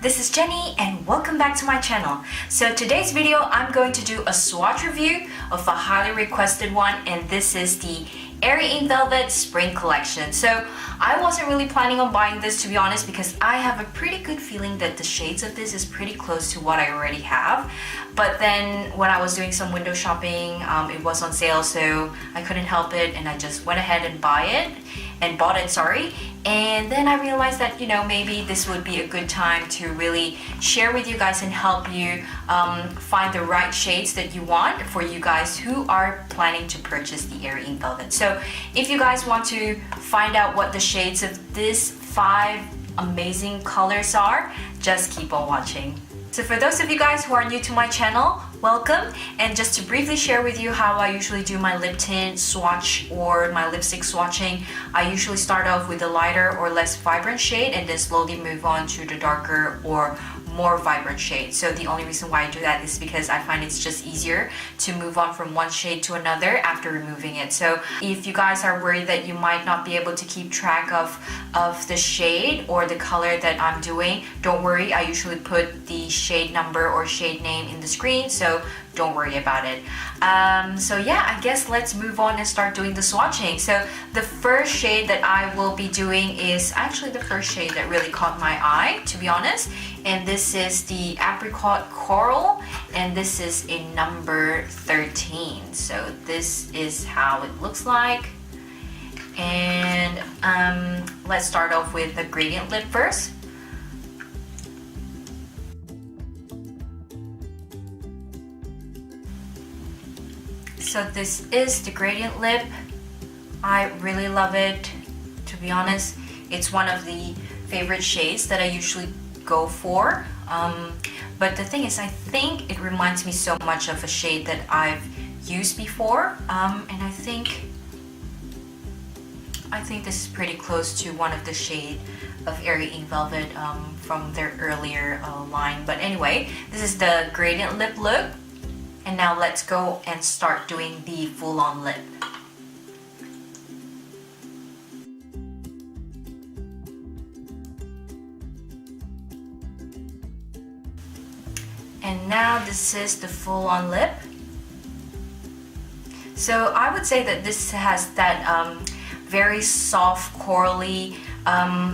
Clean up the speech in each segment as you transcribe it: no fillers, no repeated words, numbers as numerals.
this is Jenny and welcome back to my channel. So today's video I'm going to do a swatch review of a highly requested one, and this is the Airy Ink Velvet Spring Collection. So I wasn't really planning on buying this, to be honest, because I have a pretty good feeling that the shades of this is pretty close to what I already have. But then when I was doing some window shopping, it was on sale, so I couldn't help it and I just went ahead and bought it. And then I realized that, you know, maybe this would be a good time to really share with you guys and help you find the right shades that you want for you guys who are planning to purchase the Airy Ink Velvet. So if you guys want to find out what the shades of these 5 amazing colors are, just keep on watching. So for those of you guys who are new to my channel, welcome. And just to briefly share with you how I usually do my lip tint swatch or my lipstick swatching, I usually start off with a lighter or less vibrant shade and then slowly move on to the darker or more vibrant shade. So the only reason why I do that is because I find it's just easier to move on from one shade to another after removing it. So if you guys are worried that you might not be able to keep track of the shade or the color that I'm doing, don't worry. I usually put the shade number or shade name in the screen, so don't worry about it. So yeah, I guess let's move on and start doing the swatching. So the first shade that I will be doing is actually the first shade that really caught my eye, to be honest. And this is the Apricot Coral, and this is in number 13. So this is how it looks like. And let's start off with the gradient lip first. So this is the gradient lip. I really love it, to be honest. It's one of the favorite shades that I usually go for. But the thing is, I think it reminds me so much of a shade that I've used before. And I think this is pretty close to one of the shade of Airy Ink Velvet from their earlier line. But anyway, this is the gradient lip look. And now let's go and start doing the full-on lip. And now this is the full-on lip. So I would say that this has that very soft corally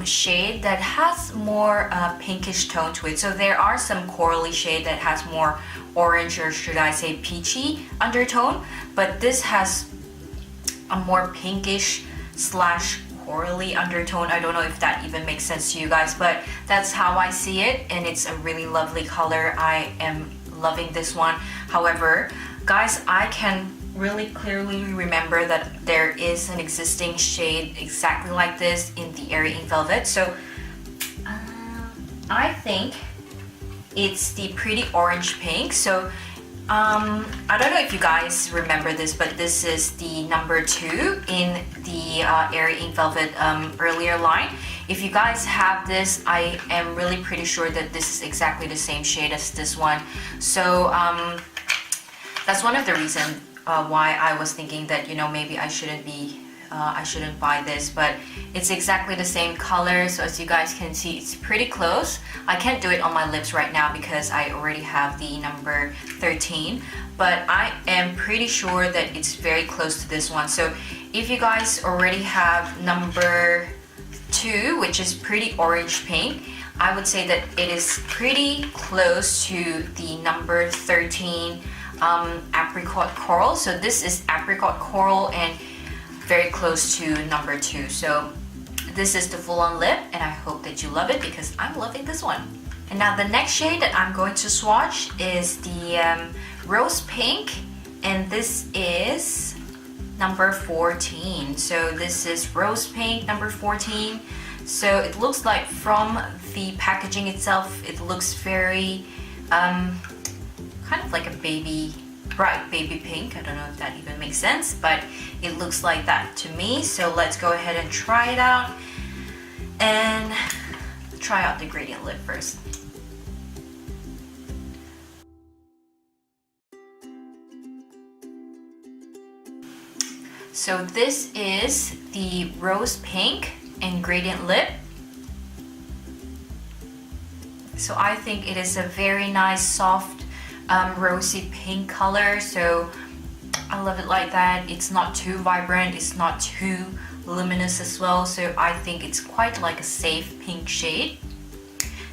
shade that has more pinkish tone to it. So there are some corally shade that has more orange, or should I say peachy undertone, but this has a more pinkish slash corally undertone. I don't know if that even makes sense to you guys, but that's how I see it, and it's a really lovely color. I am loving this one. However, guys, I can really clearly remember that there is an existing shade exactly like this in the Airy Ink Velvet. So I think it's the Pretty Orange Pink. So I don't know if you guys remember this, but this is the number 2 in the Airy Ink Velvet earlier line. If you guys have this, I am really pretty sure that this is exactly the same shade as this one. So that's one of the reasons why I was thinking that, you know, maybe I shouldn't buy this, but it's exactly the same color. So as you guys can see, it's pretty close. I can't do it on my lips right now because I already have the number 13, but I am pretty sure that it's very close to this one. So if you guys already have number 2, which is Pretty Orange Pink, I would say that it is pretty close to the number 13 Apricot Coral. So this is Apricot Coral and very close to number 2. So this is the full-on lip, and I hope that you love it because I'm loving this one. And now the next shade that I'm going to swatch is the Rose Pink, and this is number 14. So this is Rose Pink number 14. So it looks like from the packaging itself, it looks very kind of like a bright baby pink. I don't know if that even makes sense, but it looks like that to me. So let's go ahead and try it out and try out the gradient lip first. So this is the Rose Pink and gradient lip. So I think it is a very nice, soft, rosy pink color. So I love it like that. It's not too vibrant, it's not too luminous as well. So I think it's quite like a safe pink shade.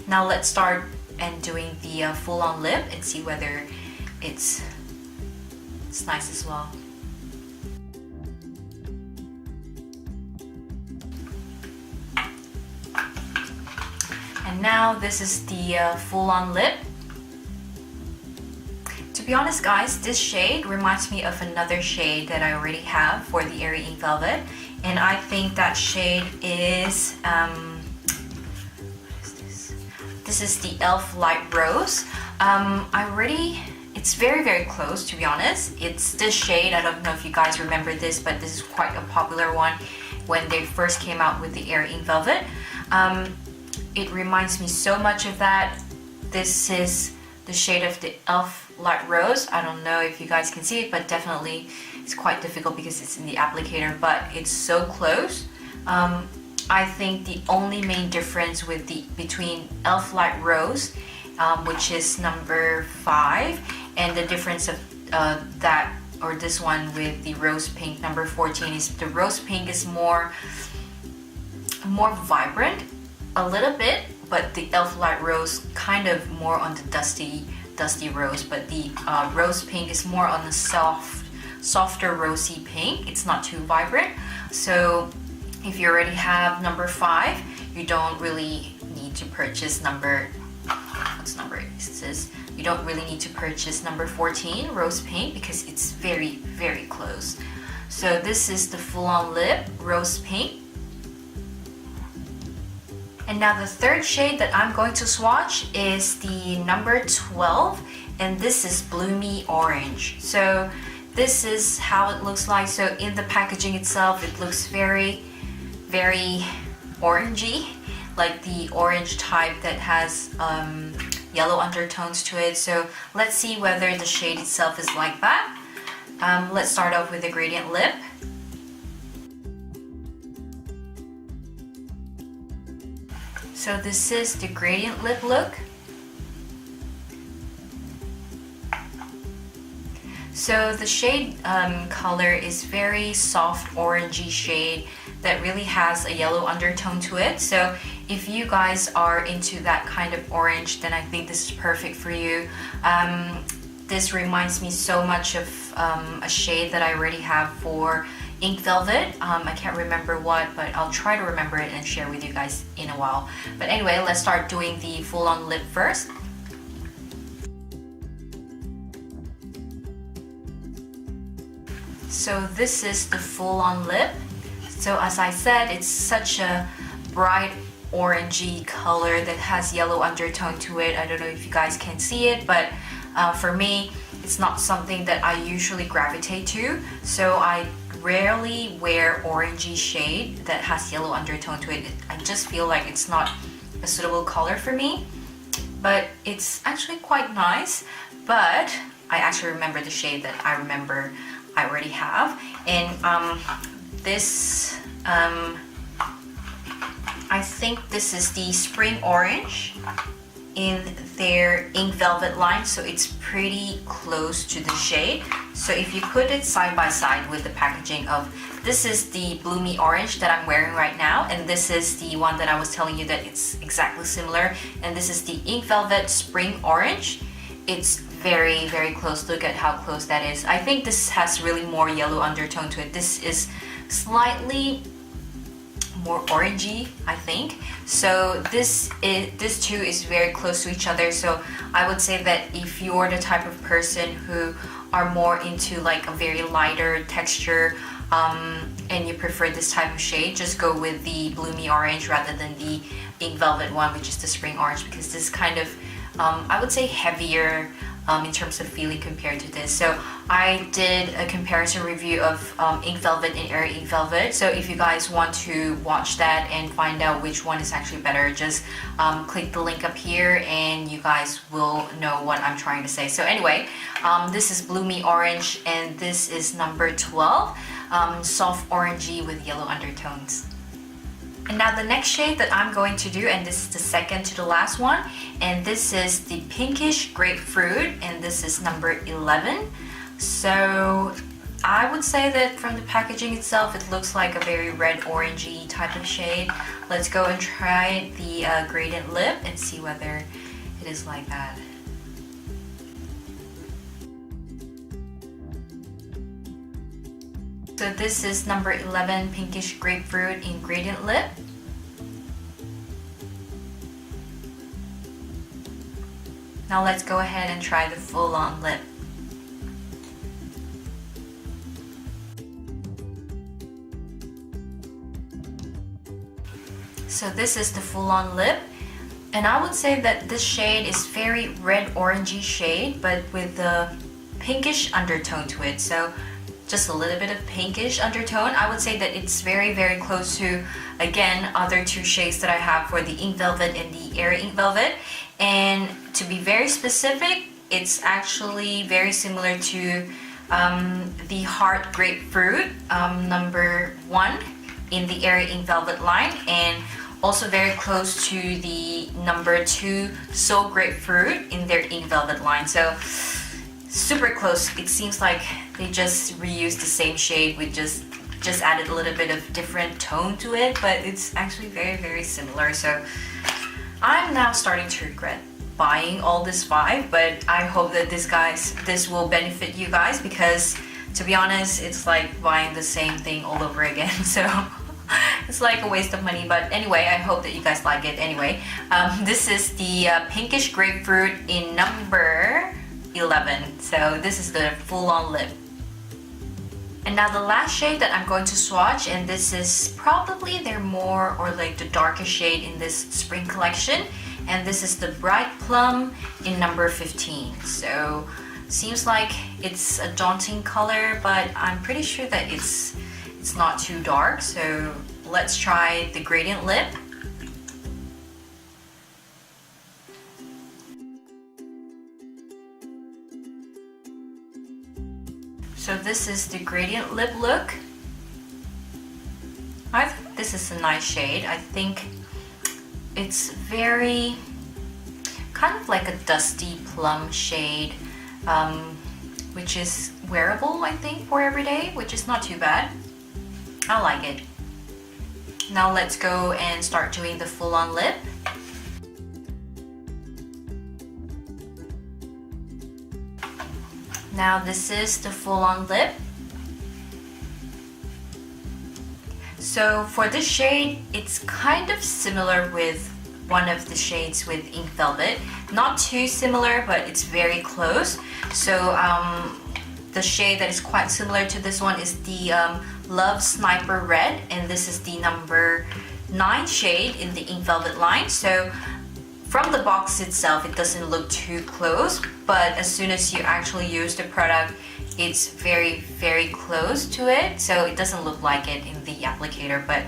Now let's start and doing the full-on lip and see whether it's nice as well. And now this is the full-on lip. To be honest guys, this shade reminds me of another shade that I already have for the Airy Ink Velvet, and I think that shade is what is this? This is the e.l.f. Light Rose. It's very close, to be honest. It's this shade. I don't know if you guys remember this, but this is quite a popular one when they first came out with the Airy Ink Velvet. It reminds me so much of that. This is the shade of the e.l.f. Light Rose. I don't know if you guys can see it, but definitely it's quite difficult because it's in the applicator, but it's so close. I think the only main difference between e.l.f. Light Rose, which is number 5, and the difference of this one with the rose pink number 14 is the rose pink is more vibrant a little bit, but the e.l.f. Light Rose kind of more on the dusty rose, but the rose pink is more on the softer rosy pink. It's not too vibrant. So if you already have number 5, you don't really need to purchase you don't really need to purchase number 14 rose pink because it's very close. So this is the full-on lip rose pink. And now the third shade that I'm going to swatch is the number 12, and this is Bloomy Orange. So this is how it looks like. So in the packaging itself, it looks very orangey, like the orange type that has yellow undertones to it. So let's see whether the shade itself is like that. Let's start off with the gradient lip. So this is the gradient lip look. So the shade color is very soft orangey shade that really has a yellow undertone to it. So if you guys are into that kind of orange, then I think this is perfect for you. This reminds me so much of a shade that I already have for Ink Velvet. I can't remember what, but I'll try to remember it and share with you guys in a while. But anyway, let's start doing the full-on lip first. So this is the full-on lip. So as I said, it's such a bright orangey color that has yellow undertone to it. I don't know if you guys can see it, but for me, it's not something that I usually gravitate to. So I rarely wear orangey shade that has yellow undertone to it. I just feel like it's not a suitable color for me, but it's actually quite nice. But I actually remember the shade that I remember I already have, and this I think this is the Spring Orange in their Ink Velvet line, so it's pretty close to the shade. So if you put it side by side with the packaging of, this is the Bloomy Orange that I'm wearing right now, and this is the one that I was telling you that it's exactly similar, and this is the Ink Velvet Spring Orange. It's very close. Look at how close that is. I think this has really more yellow undertone to it. This is slightly more orangey, I think. So this two is very close to each other. So I would say that if you're the type of person who are more into like a very lighter texture and you prefer this type of shade, just go with the Bloomy Orange rather than the Ink Velvet one, which is the Spring Orange, because this is kind of I would say heavier in terms of feeling compared to this. So I did a comparison review of Ink Velvet and Airy Ink Velvet. So if you guys want to watch that and find out which one is actually better, just click the link up here and you guys will know what I'm trying to say. So anyway, this is Bloomy Orange and this is number 12, soft orangey with yellow undertones. And now the next shade that I'm going to do, and this is the second to the last one, and this is the Pinkish Grapefruit, and this is number 11. So I would say that from the packaging itself, it looks like a very red orangey type of shade. Let's go and try the gradient lip and see whether it is like that. So this is number 11 Pinkish Grapefruit in gradient lip. Now let's go ahead and try the full-on lip. So this is the full-on lip, and I would say that this shade is very red orangey shade, but with the pinkish undertone to it. So just a little bit of pinkish undertone. I would say that it's very, very close to, again, other two shades that I have for the Ink Velvet and the Airy Ink Velvet. And to be very specific, it's actually very similar to the Heart Grapefruit number 1 in the Airy Ink Velvet line, and also very close to the number 2 Soul Grapefruit in their Ink Velvet line. So super close. It seems like they just reused the same shade with just added a little bit of different tone to it, but it's actually very, very similar. So I'm now starting to regret buying all this 5, but I hope that this will benefit you guys, because to be honest, it's like buying the same thing all over again. So it's like a waste of money, but anyway, I hope that you guys like it anyway. This is the Pinkish Grapefruit in number 11. So this is the full-on lip. And now the last shade that I'm going to swatch, and this is probably their more or like the darkest shade in this spring collection, and this is the Bright Plum in number 15. So seems like it's a daunting color, but I'm pretty sure that it's not too dark. So let's try the gradient lip. So this is the gradient lip look. I think this is a nice shade. I think it's very kind of like a dusty plum shade, which is wearable, I think, for everyday, which is not too bad. I like it. Now let's go and start doing the full-on lip. Now this is the full-on lip. So for this shade, it's kind of similar with one of the shades with Ink Velvet. Not too similar, but it's very close. So the shade that is quite similar to this one is the Love Sniper Red, and this is the number 9 shade in the Ink Velvet line. So from the box itself, it doesn't look too close, but as soon as you actually use the product, it's very, very close to it. So it doesn't look like it in the applicator, but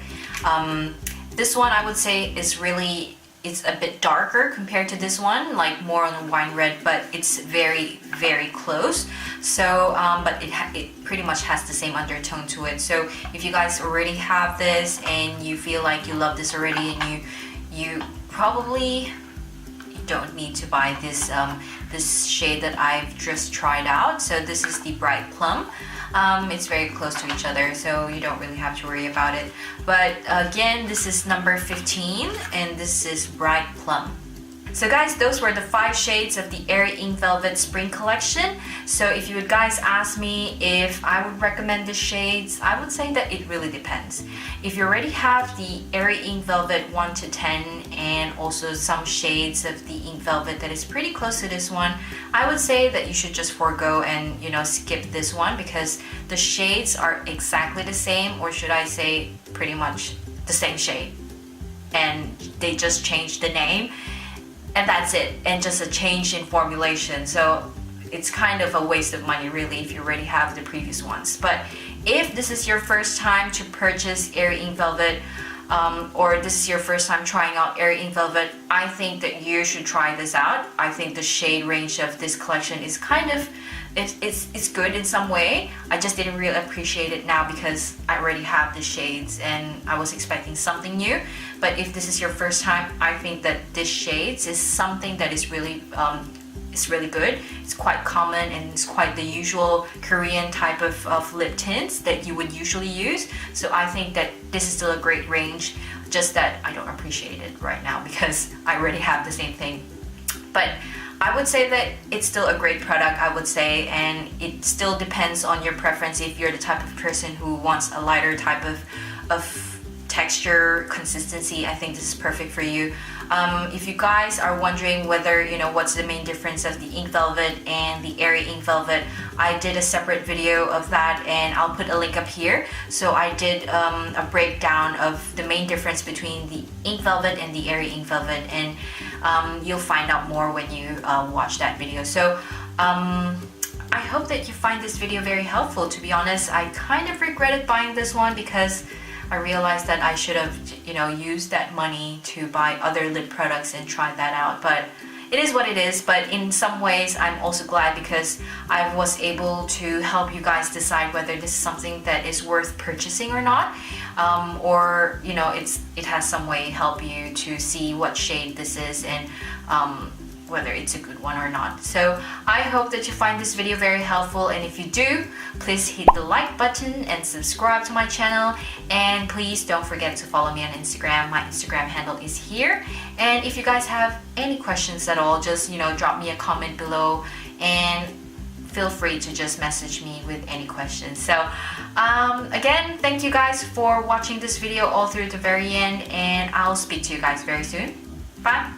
this one I would say is really, it's a bit darker compared to this one, like more on the wine red, but it's very, very close. So, but it pretty much has the same undertone to it. So if you guys already have this and you feel like you love this already, and you probably don't need to buy this this shade that I've just tried out. So this is the Bright Plum. It's very close to each other, so you don't really have to worry about it. But again, this is number 15, and this is Bright Plum. So guys, those were the 5 shades of the Airy Ink Velvet Spring Collection. So if you would guys ask me if I would recommend the shades, I would say that it really depends. If you already have the Airy Ink Velvet 1 to 10 and also some shades of the Ink Velvet that is pretty close to this one, I would say that you should just forego and, you know, skip this one, because the shades are exactly the same, or should I say pretty much the same shade, and they just changed the name. And that's it, and just a change in formulation. So it's kind of a waste of money really if you already have the previous ones. But if this is your first time to purchase Airy Ink Velvet, or this is your first time trying out Airy Ink Velvet, I think that you should try this out. I think the shade range of this collection is kind of it's good in some way. I just didn't really appreciate it now because I already have the shades and I was expecting something new. But if this is your first time, I think that this shades is something that is really it's really good. It's quite common and it's quite the usual Korean type of lip tints that you would usually use. So I think that this is still a great range, just that I don't appreciate it right now because I already have the same thing. But I would say that it's still a great product, I would say, and it still depends on your preference. If you're the type of person who wants a lighter type of texture, consistency, I think this is perfect for you. If you guys are wondering whether, you know, what's the main difference of the ink velvet and the Airy ink velvet, I did a separate video of that and I'll put a link up here. So I did a breakdown of the main difference between the ink velvet and the Airy ink velvet, and you'll find out more when you watch that video. So I hope that you find this video very helpful. To be honest, I kind of regretted buying this one because I realized that I should have, you know, used that money to buy other lip products and try that out. But it is what it is. But in some ways, I'm also glad because I was able to help you guys decide whether this is something that is worth purchasing or not, or you know, it has some way help you to see what shade this is and whether it's a good one or not. So I hope that you find this video very helpful, and if you do, please hit the like button and subscribe to my channel, and please don't forget to follow me on Instagram. My Instagram handle is here, and if you guys have any questions at all, just, you know, drop me a comment below and feel free to just message me with any questions. So again, thank you guys for watching this video all through the very end, and I'll speak to you guys very soon. Bye.